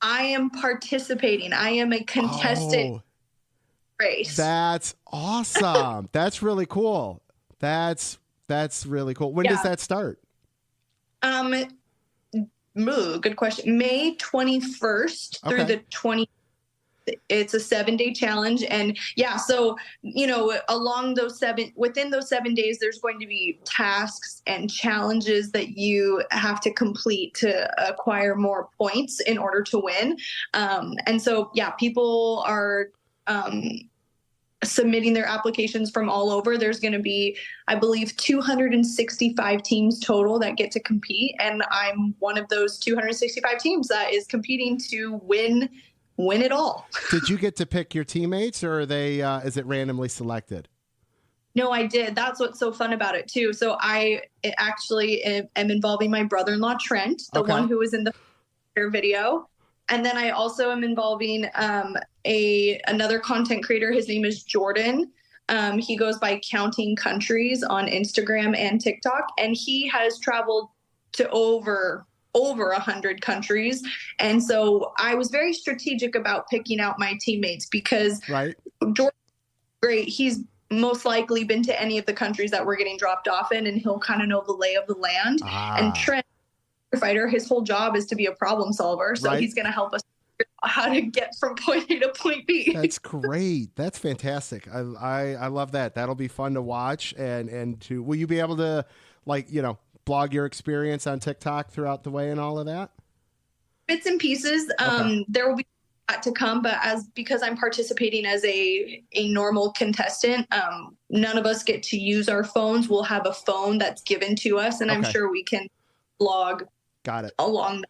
I am participating. I am a contestant race. That's awesome. That's really cool. That's really cool. When does that start? Good question. May 21st through the 20th. It's a 7-day challenge. And so, within those 7 days, there's going to be tasks and challenges that you have to complete to acquire more points in order to win. And so, people are, submitting their applications from all over. There's going to be, I believe, 265 teams total that get to compete. And I'm one of those 265 teams that is competing to win it all. Did you get to pick your teammates, or are they, is it randomly selected? No, I did. That's what's so fun about it too. So I actually am involving my brother-in-law, Trent, the one who was in the video. And then I also am involving another content creator. His name is Jordan. He goes by Counting Countries on Instagram and TikTok. And he has traveled to over 100 countries. And so I was very strategic about picking out my teammates because Jordan's great. He's most likely been to any of the countries that we're getting dropped off in, and he'll kind of know the lay of the land. And Trent, fighter, his whole job is to be a problem solver. So he's going to help us figure out how to get from point A to point B. That's great. That's fantastic. I love that. That'll be fun to watch. And will you be able to blog your experience on TikTok throughout the way and all of that? Bits and pieces. There will be a lot to come, but because I'm participating as a normal contestant, none of us get to use our phones. We'll have a phone that's given to us, and I'm sure we can blog along.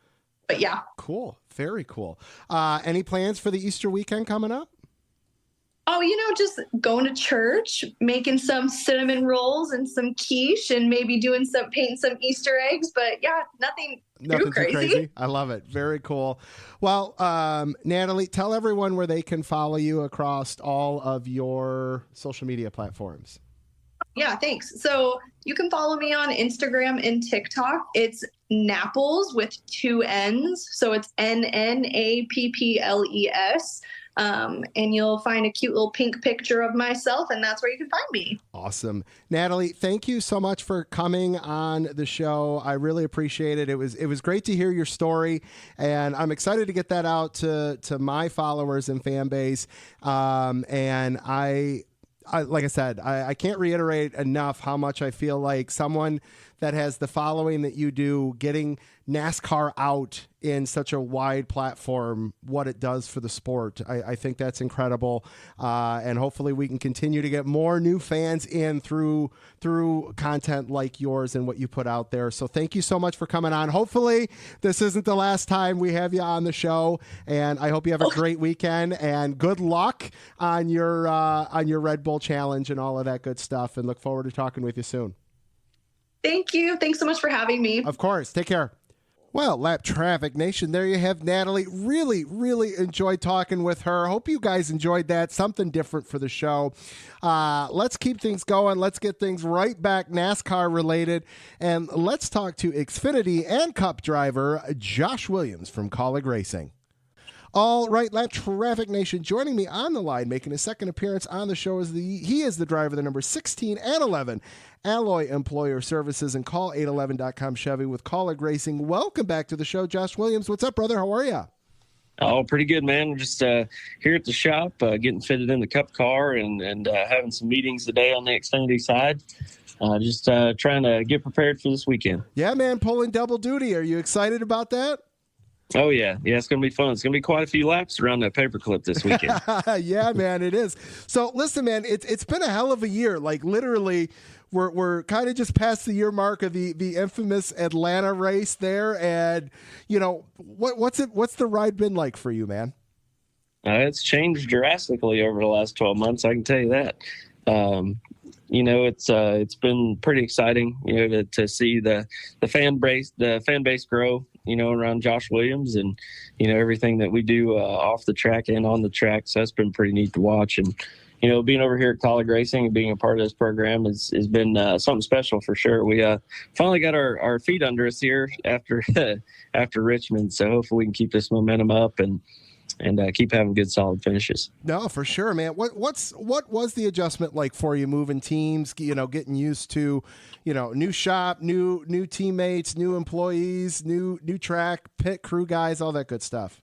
But yeah. Cool. Very cool. Any plans for the Easter weekend coming up? Oh, just going to church, making some cinnamon rolls and some quiche, and maybe painting some Easter eggs. But nothing too crazy. I love it. Very cool. Well, Natalie, tell everyone where they can follow you across all of your social media platforms. Yeah, thanks. So you can follow me on Instagram and TikTok. It's Napples with 2 N's. So it's Nnapples. and you'll find a cute little pink picture of myself, and that's where you can find me. Awesome. Natalie, thank you so much for coming on the show. I really appreciate it. It was great to hear your story, and I'm excited to get that out to my followers and fan base. And I like I said, I can't reiterate enough how much I feel like someone that has the following that you do, getting NASCAR out in such a wide platform, what it does for the sport. I think that's incredible. And hopefully we can continue to get more new fans in through content like yours and what you put out there. So thank you so much for coming on. Hopefully this isn't the last time we have you on the show, and I hope you have a great weekend and good luck on your Red Bull challenge and all of that good stuff, and look forward to talking with you soon. Thank you. Thanks so much for having me. Of course. Take care. Well, Lap Traffic Nation, there you have Natalie. Really, really enjoyed talking with her. Hope you guys enjoyed that. Something different for the show. Let's keep things going. Let's get things right back NASCAR related. And let's talk to Xfinity and Cup driver Josh Williams from Kaulig Racing. All right, Lap Traffic Nation, joining me on the line, making his second appearance on the show, he is the driver of the number 16 and 11 Alloy Employer Services and Call811.com Chevy with Kaulig Racing. Welcome back to the show, Josh Williams. What's up, brother? How are you? Oh, pretty good, man. We're just here at the shop, getting fitted in the Cup car and having some meetings today on the Xfinity side. Just trying to get prepared for this weekend. Yeah, man, pulling double duty. Are you excited about that? Oh, yeah. Yeah, it's going to be fun. It's going to be quite a few laps around that paperclip this weekend. Yeah, man, it is. So, listen, man, it's been a hell of a year. Like, literally, we're kind of just past the year mark of the infamous Atlanta race there. And, you know, what's the ride been like for you, man? It's changed drastically over the last 12 months, I can tell you that. You know, it's been pretty exciting, you know, to see the fan base grow, you know, around Josh Williams and, you know, everything that we do off the track and on the track. So that's been pretty neat to watch. And, you know, being over here at Kaulig Racing and being a part of this program has been something special for sure. We finally got our feet under us here after Richmond. So hopefully we can keep this momentum up and keep having good, solid finishes. No, for sure, man. What was the adjustment like for you moving teams, you know, getting used to, you know, new shop, new teammates, new employees, new track, pit crew guys, all that good stuff?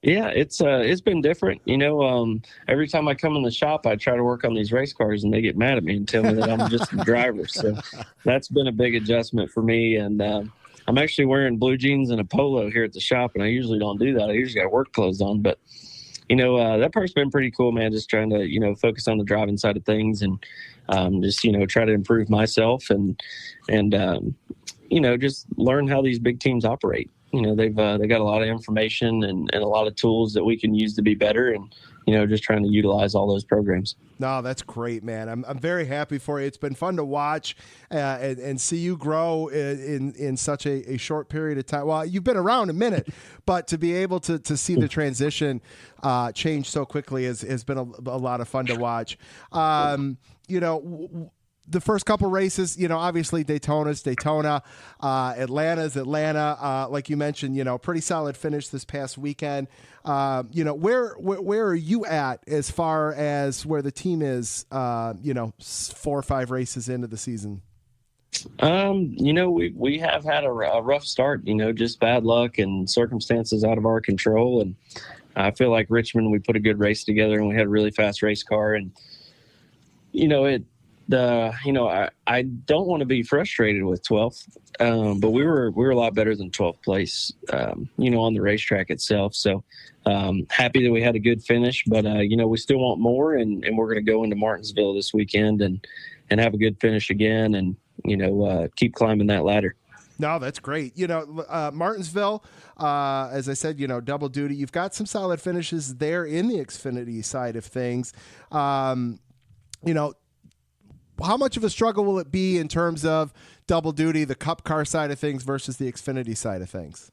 Yeah, it's been different. You know, every time I come in the shop, I try to work on these race cars and they get mad at me and tell me that I'm just a driver. So that's been a big adjustment for me. And, I'm actually wearing blue jeans and a polo here at the shop, and I usually don't do that. I usually got work clothes on, but you know, that part's been pretty cool, man. Just trying to, you know, focus on the driving side of things and just, you know, try to improve myself and you know, just learn how these big teams operate. You know, they got a lot of information and a lot of tools that we can use to be better, and you know, just trying to utilize all those programs. No, that's great, man. I'm very happy for you. It's been fun to watch and see you grow in such a short period of time. Well, you've been around a minute, but to be able to see the transition change so quickly has been a lot of fun to watch. You know, the first couple races, you know, obviously Daytona's Daytona, Atlanta's Atlanta. Like you mentioned, you know, pretty solid finish this past weekend. You know, where are you at as far as where the team is, you know, 4 or 5 races into the season? You know, we have had a rough start, you know, just bad luck and circumstances out of our control. And I feel like Richmond, we put a good race together and we had a really fast race car. And, you know, I don't want to be frustrated with 12th, but we were a lot better than 12th place, you know, on the racetrack itself. So happy that we had a good finish, but you know, we still want more, and we're going to go into Martinsville this weekend and have a good finish again, and you know, keep climbing that ladder. No, that's great. You know, Martinsville, as I said, you know, double duty. You've got some solid finishes there in the Xfinity side of things. You know, how much of a struggle will it be in terms of double duty, the Cup car side of things versus the Xfinity side of things?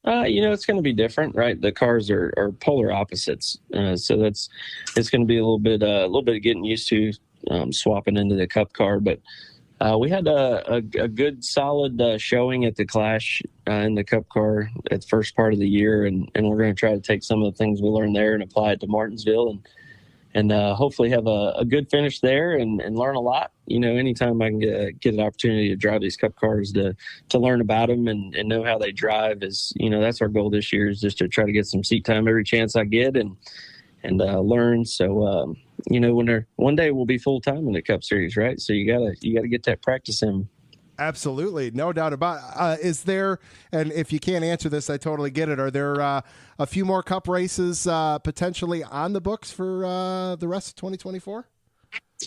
You know, it's going to be different, right? The cars are polar opposites, so it's going to be a little bit of getting used to swapping into the Cup car. But We had a good, solid showing at the Clash in the Cup car at the first part of the year, and we're going to try to take some of the things we learned there and apply it to Martinsville, and hopefully have a good finish there and learn a lot. Anytime I can get an opportunity to drive these Cup cars to learn about them and know how they drive is, that's our goal this year, is just to try to get some seat time every chance I get and learn. So, one day we'll be full time in the Cup Series, right? So you gotta get that practice in. Absolutely, no doubt about it. Is there, and if you can't answer this, I totally get it, are there a few more Cup races potentially on the books for the rest of 2024?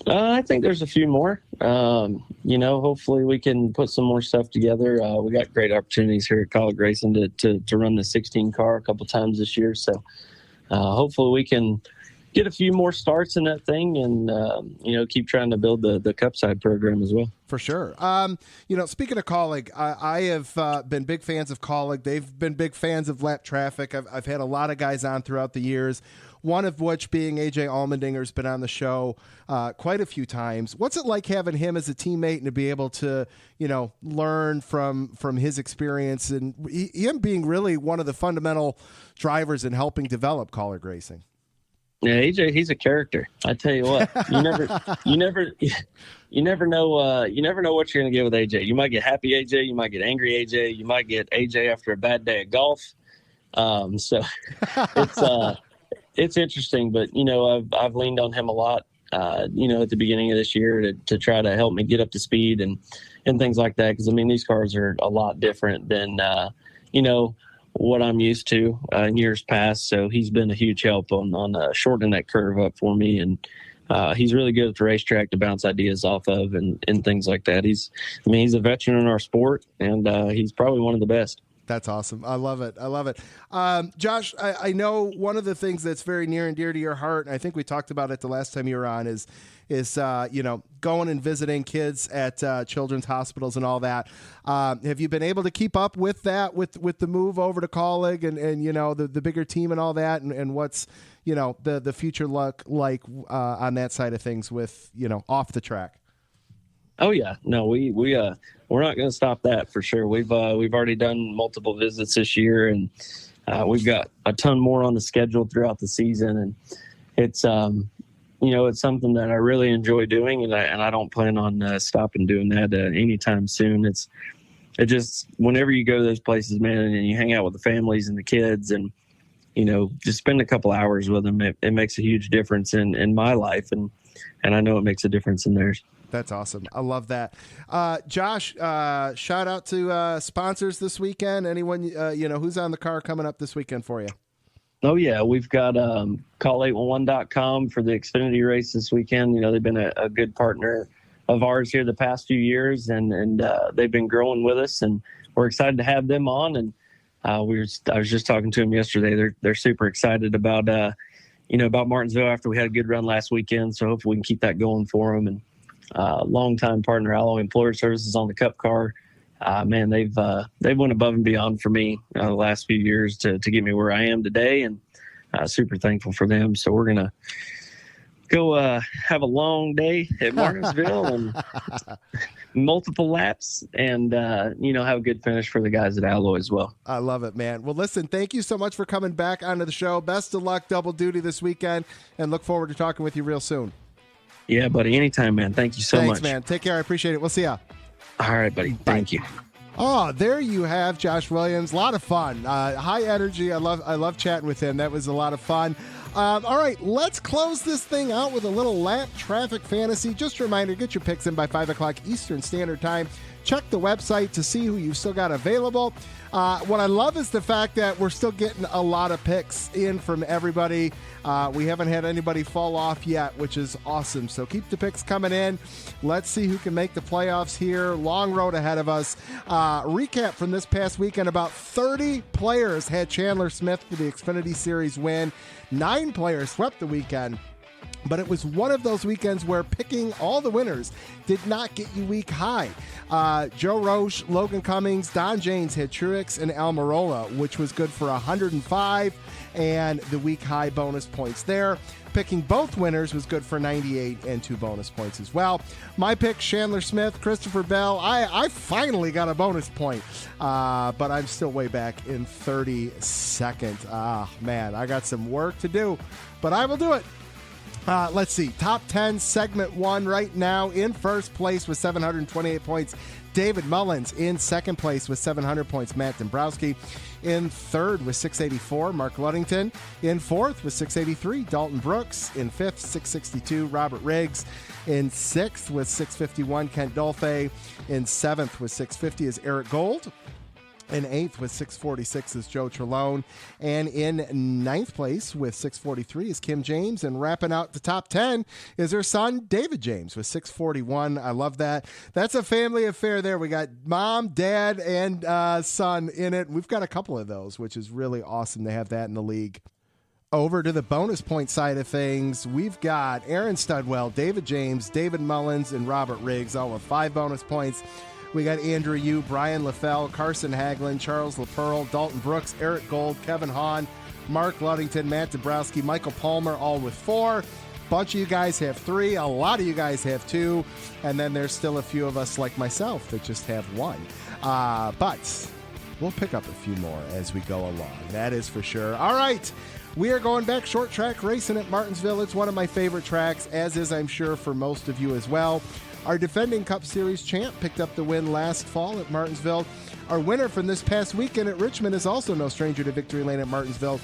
I think there's a few more. Hopefully we can put some more stuff together. We got great opportunities here at Kaulig Racing to run the 16 car a couple times this year. So hopefully we can get a few more starts in that thing and, keep trying to build the Cup side program as well. For sure. Speaking of Kaulig, I have been big fans of Kaulig. They've been big fans of Lap Traffic. I've had a lot of guys on throughout the years, one of which being AJ Allmendinger's been on the show quite a few times. What's it like having him as a teammate and to be able to, learn from his experience and him being really one of the fundamental drivers in helping develop Kaulig Racing? Yeah, AJ, he's a character. I tell you what, you never know what you're going to get with AJ. You might get happy AJ, you might get angry AJ, you might get AJ after a bad day at golf. So it's interesting, but I've leaned on him a lot. At the beginning of this year to try to help me get up to speed and things like that. Because these cars are a lot different than what I'm used to in years past. So he's been a huge help on shortening that curve up for me. And he's really good at the racetrack to bounce ideas off of and things like that. He's a veteran in our sport, and he's probably one of the best. That's awesome. I love it. Josh, I know one of the things that's very near and dear to your heart, and I think we talked about it the last time you were on, is going and visiting kids at children's hospitals and all that. Have you been able to keep up with that, with the move over to Kaulig and the bigger team and all that, and what's the future look like on that side of things with off the track? Oh yeah, no, we're not going to stop that for sure. We've already done multiple visits this year, and we've got a ton more on the schedule throughout the season. And it's it's something that I really enjoy doing, and I don't plan on stopping doing that anytime soon. It just, whenever you go to those places, man, and you hang out with the families and the kids, and just spend a couple hours with them, it makes a huge difference in my life, and I know it makes a difference in theirs. That's awesome. I love that. Josh, shout out to sponsors this weekend. Anyone, who's on the car coming up this weekend for you? Oh, yeah. We've got call811.com for the Xfinity race this weekend. They've been a good partner of ours here the past few years, and they've been growing with us, and we're excited to have them on. And I was just talking to them yesterday. They're super excited about Martinsville after we had a good run last weekend. So hopefully we can keep that going for them. And longtime partner Alloy Employer Services on the Cup car. Man, they've went above and beyond for me the last few years to get me where I am today, and super thankful for them. So we're gonna go have a long day at Martinsville and multiple laps, and have a good finish for the guys at Alloy as well. I love it, man. Well, listen, thank you so much for coming back onto the show. Best of luck, double duty this weekend, and look forward to talking with you real soon. Yeah, buddy. Anytime, man. Thank you so much. Thanks, man. Take care. I appreciate it. We'll see ya. All right, buddy. Thank you. Oh, there you have Josh Williams. A lot of fun. High energy. I love chatting with him. That was a lot of fun. All right, let's close this thing out with a little lap traffic fantasy. Just a reminder, get your picks in by 5 o'clock Eastern Standard Time. Check the website to see who you've still got available. What I love is the fact that we're still getting a lot of picks in from everybody. We haven't had anybody fall off yet, which is awesome. So keep the picks coming in. Let's see who can make the playoffs here. Long road ahead of us. Recap from this past weekend, about 30 players had Chandler Smith for the Xfinity Series win. 9 players swept the weekend. But it was one of those weekends where picking all the winners did not get you week high. Joe Roche, Logan Cummings, Don Janes had Truex and Almirola, which was good for 105, and the week high bonus points there. Picking both winners was good for 98 and 2 bonus points as well. My pick, Chandler Smith, Christopher Bell. I finally got a bonus point, but I'm still way back in 32nd. Man, I got some work to do, but I will do it. Let's see. Top 10, segment 1 right now. In first place with 728 points, David Mullins. In second place with 700 points, Matt Dombrowski. In third with 684, Mark Ludington. In fourth with 683, Dalton Brooks. In fifth, 662, Robert Riggs. In sixth with 651, Kent Dolphy. In seventh with 650 is Eric Gold. In eighth with 646 is Joe Trelone. And in ninth place with 643 is Kim James. And wrapping out the top 10 is her son, David James, with 641. I love that. That's a family affair there. We got mom, dad, and son in it. We've got a couple of those, which is really awesome to have that in the league. Over to the bonus point side of things, we've got Aaron Studwell, David James, David Mullins, and Robert Riggs, all with 5 bonus points. We got Andrew Yu, Brian LaFell, Carson Hagelin, Charles LaPearl, Dalton Brooks, Eric Gold, Kevin Hahn, Mark Ludington, Matt Dombrowski, Michael Palmer, all with 4. Bunch of you guys have 3. A lot of you guys have 2. And then there's still a few of us like myself that just have 1. But we'll pick up a few more as we go along. That is for sure. All right. We are going back short track racing at Martinsville. It's one of my favorite tracks, as is, I'm sure, for most of you as well. Our defending Cup Series champ picked up the win last fall at Martinsville. Our winner from this past weekend at Richmond is also no stranger to victory lane at Martinsville.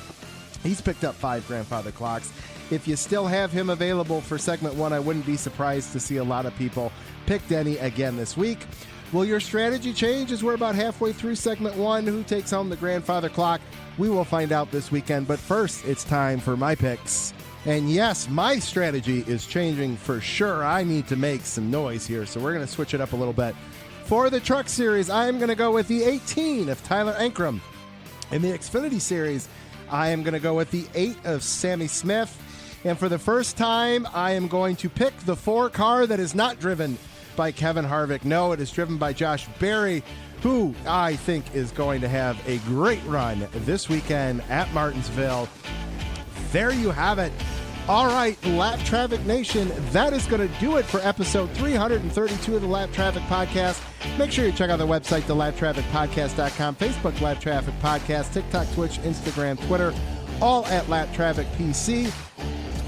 He's picked up 5 grandfather clocks. If you still have him available for segment 1, I wouldn't be surprised to see a lot of people pick Denny again this week. Will your strategy change as we're about halfway through segment 1? Who takes home the grandfather clock? We will find out this weekend. But first, it's time for my picks. And yes, my strategy is changing for sure. I need to make some noise here, so we're going to switch it up a little bit. For the Truck Series, I am going to go with the 18 of Tyler Ankrum. In the Xfinity Series, I am going to go with the 8 of Sammy Smith. And for the first time, I am going to pick the 4 car that is not driven by Kevin Harvick. No, it is driven by Josh Berry, who I think is going to have a great run this weekend at Martinsville. There you have it. All right, Lap Traffic Nation, that is going to do it for episode 332 of the Lap Traffic Podcast. Make sure you check out the website, thelaptrafficpodcast.com, Facebook Lap Traffic Podcast, TikTok, Twitch, Instagram, Twitter, all at Lap Traffic PC.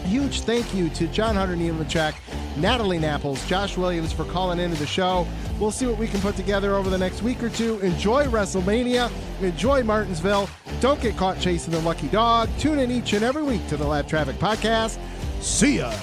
Huge thank you to John Hunter Nemechek, Natalie Napples, Josh Williams for calling into the show. We'll see what we can put together over the next week or two. Enjoy WrestleMania. Enjoy Martinsville. Don't get caught chasing the lucky dog. Tune in each and every week to the Lap Traffic Podcast. See ya.